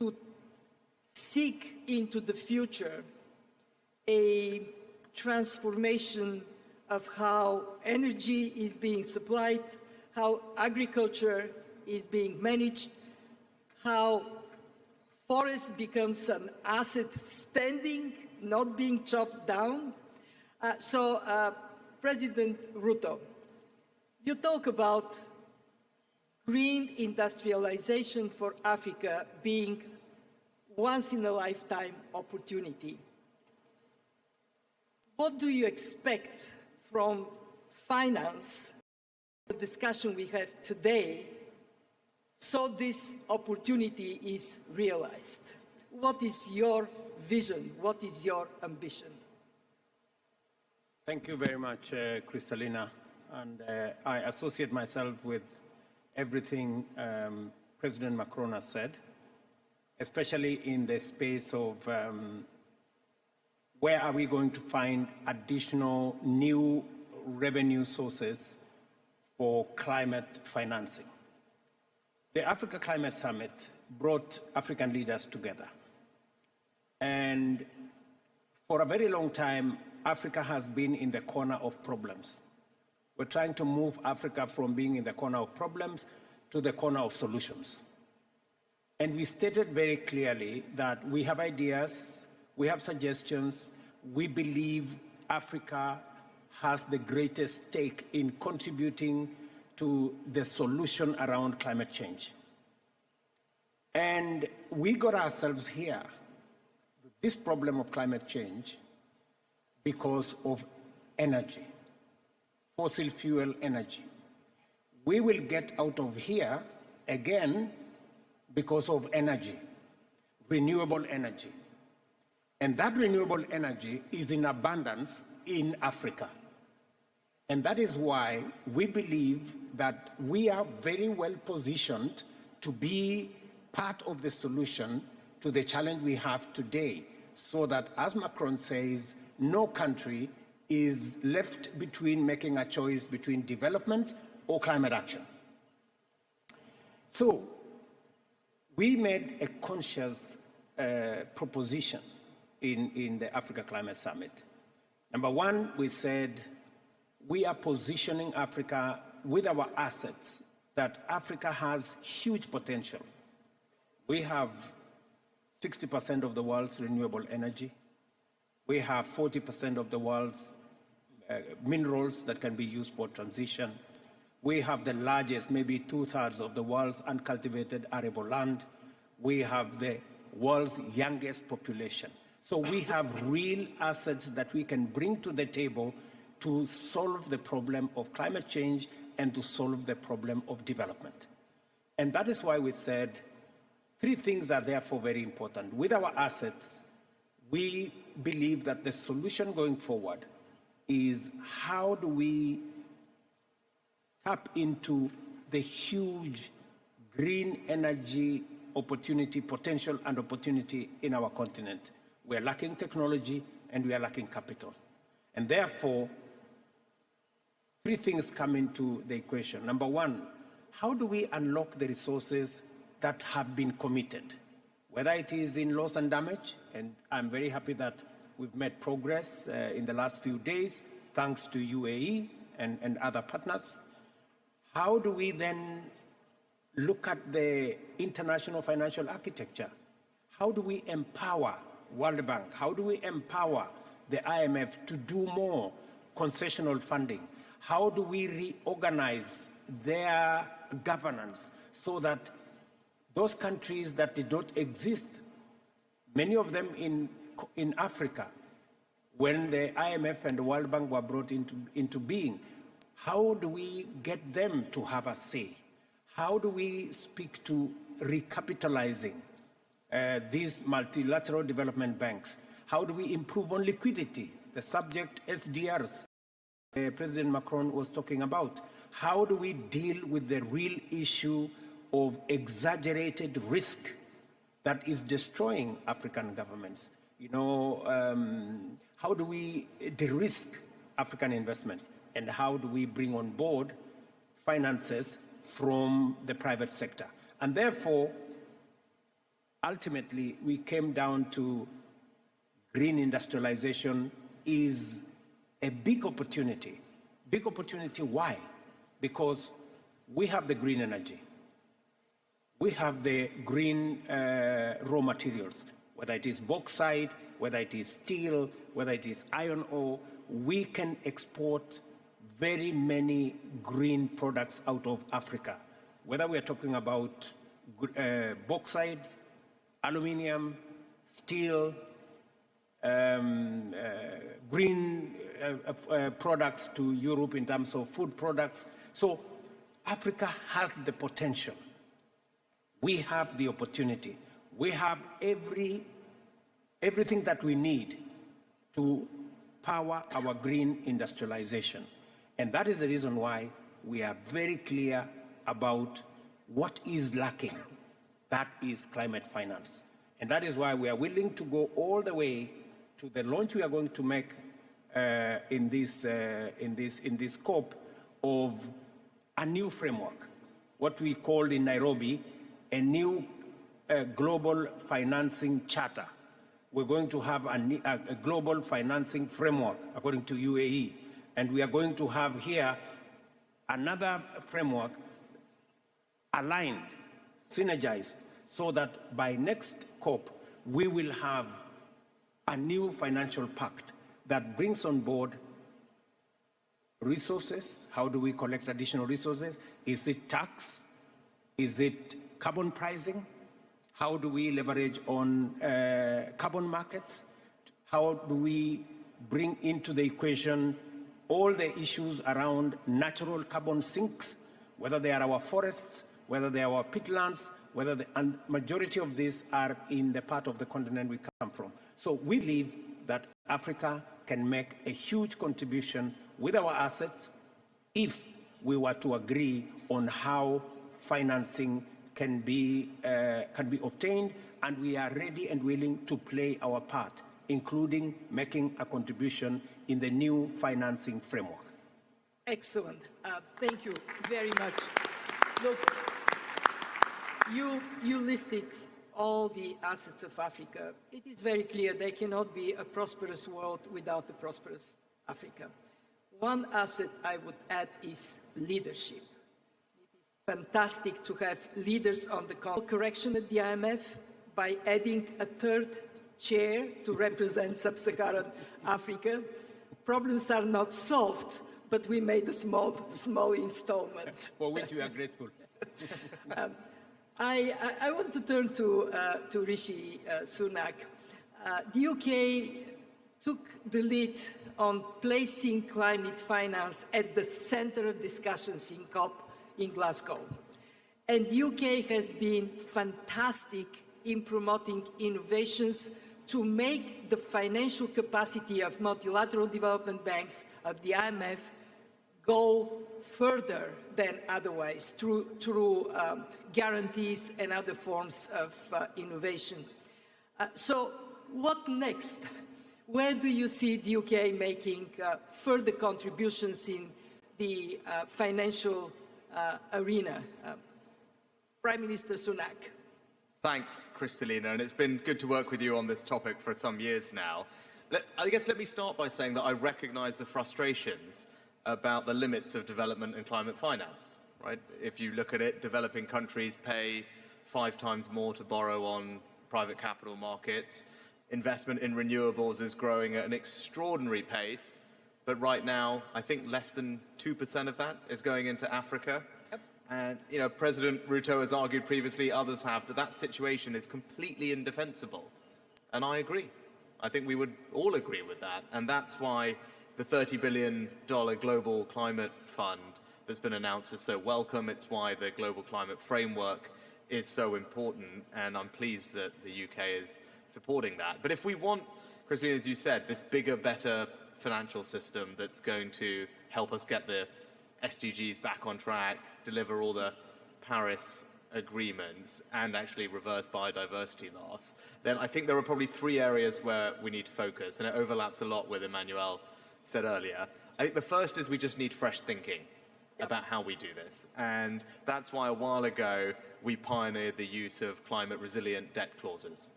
to seek into the future a transformation of how energy is being supplied, how agriculture is being managed, how forest becomes an asset standing, not being chopped down. President Ruto, you talk about green industrialization for Africa being once-in-a-lifetime opportunity. What do you expect from finance, the discussion we have today, so this opportunity is realized? What is your vision? What is your ambition? Thank you very much, Kristalina. And I associate myself with everything President Macron has said, especially in the space of where are we going to find additional new revenue sources for climate financing. The Africa Climate Summit brought African leaders together. And for a very long time, Africa has been in the corner of problems. We're trying to move Africa from being in the corner of problems to the corner of solutions. And we stated very clearly that we have ideas, we have suggestions, we believe Africa has the greatest stake in contributing to the solution around climate change. And we got ourselves here, this problem of climate change, because of energy, fossil fuel energy. We will get out of here again because of energy, renewable energy. And that renewable energy is in abundance in Africa. And that is why we believe that we are very well positioned to be part of the solution to the challenge we have today, so that, as Macron says, no country is left between making a choice between development or climate action. So we made a conscious proposition in the Africa Climate Summit. Number one, we said we are positioning Africa with our assets, that Africa has huge potential. We have 60% of the world's renewable energy. We have 40% of the world's minerals that can be used for transition. We have the largest, maybe 2/3 of the world's uncultivated arable land. We have the world's youngest population. So we have real assets that we can bring to the table to solve the problem of climate change and to solve the problem of development. And that is why we said three things are therefore very important. With our assets, we believe that the solution going forward is how do we tap into the huge green energy opportunity, potential and opportunity in our continent. We are lacking technology and we are lacking capital. And therefore, three things come into the equation. Number one, how do we unlock the resources that have been committed? Whether it is in loss and damage, and I'm very happy that we've made progress in the last few days, thanks to UAE and other partners. How do we then look at the international financial architecture? How do we empower World Bank? How do we empower the IMF to do more concessional funding? How do we reorganize their governance so that those countries that did not exist, many of them in Africa, when the IMF and the World Bank were brought into being, how do we get them to have a say? How do we speak to recapitalizing these multilateral development banks? How do we improve on liquidity? The subject SDRs President Macron was talking about. How do we deal with the real issue of exaggerated risk that is destroying African governments? You know, how do we de-risk African investments? And how do we bring on board finances from the private sector? And therefore, ultimately we came down to green industrialization is a big opportunity. Big opportunity, why? Because we have the green energy. We have the green raw materials, whether it is bauxite, whether it is steel, whether it is iron ore. We can export very many green products out of Africa, whether we are talking about bauxite, aluminium, steel, green products to Europe in terms of food products. So Africa has the potential. We have the opportunity. We have everything that we need to power our green industrialization. And that is the reason why we are very clear about what is lacking. That is climate finance. And that is why we are willing to go all the way to the launch we are going to make in this COP of a new framework, what we called in Nairobi a new global financing charter. We're going to have a global financing framework according to UAE, and we are going to have here another framework aligned, synergized, so that by next COP we will have a new financial pact that brings on board resources. How do we collect additional resources? Is it tax? Is it carbon pricing? How do we leverage on carbon markets? How do we bring into the equation all the issues around natural carbon sinks, whether they are our forests, whether they are our peatlands, and majority of these are in the part of the continent we come from. So we believe that Africa can make a huge contribution with our assets if we were to agree on how financing can be obtained, and we are ready and willing to play our part, including making a contribution in the new financing framework. Excellent. Thank you very much. Look, you listed all the assets of Africa. It is very clear there cannot be a prosperous world without a prosperous Africa. One asset I would add is leadership. Fantastic to have leaders on the correction at the IMF by adding a third chair to represent sub-Saharan Africa. Problems are not solved, but we made a small installment. For which we are grateful. I want to turn to Rishi Sunak. The UK took the lead on placing climate finance at the center of discussions in COP in Glasgow. And the UK has been fantastic in promoting innovations to make the financial capacity of multilateral development banks, of the IMF, go further than otherwise through guarantees and other forms of innovation. So what next? Where do you see the UK making further contributions in the financial arena? Prime Minister Sunak. Thanks, Kristalina, and it's been good to work with you on this topic for some years now. I guess let me start by saying that I recognize the frustrations about the limits of development and climate finance, right? If you look at it, developing countries pay 5 times more to borrow on private capital markets. Investment in renewables is growing at an extraordinary pace, but right now, I think less than 2% of that is going into Africa. Yep. And, you know, President Ruto has argued previously, others have, that situation is completely indefensible. And I agree. I think we would all agree with that. And that's why the $30 billion Global Climate Fund that's been announced is so welcome. It's why the Global Climate Framework is so important. And I'm pleased that the UK is supporting that. But if we want, Kristalina, as you said, this bigger, better financial system that's going to help us get the SDGs back on track, deliver all the Paris agreements, and actually reverse biodiversity loss, then I think there are probably 3 areas where we need to focus, and it overlaps a lot with Emmanuel said earlier. I think the first is we just need fresh thinking. about how we do this. And that's why a while ago we pioneered the use of climate resilient debt clauses,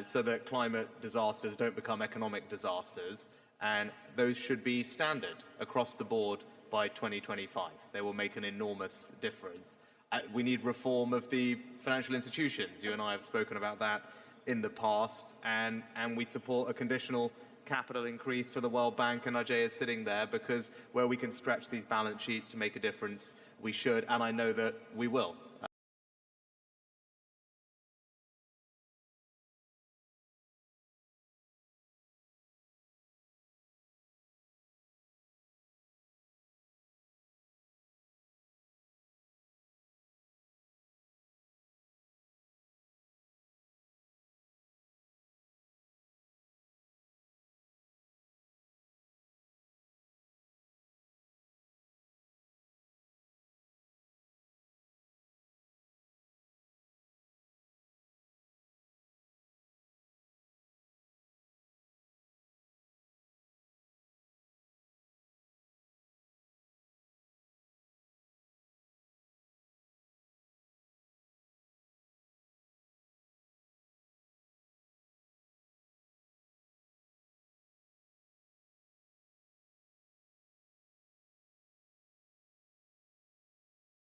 so that climate disasters don't become economic disasters, and those should be standard across the board by 2025. They will make an enormous difference. We need reform of the financial institutions. You and I have spoken about that in the past, and we support a conditional capital increase for the World Bank, and Ajay is sitting there because where we can stretch these balance sheets to make a difference, we should, and I know that we will.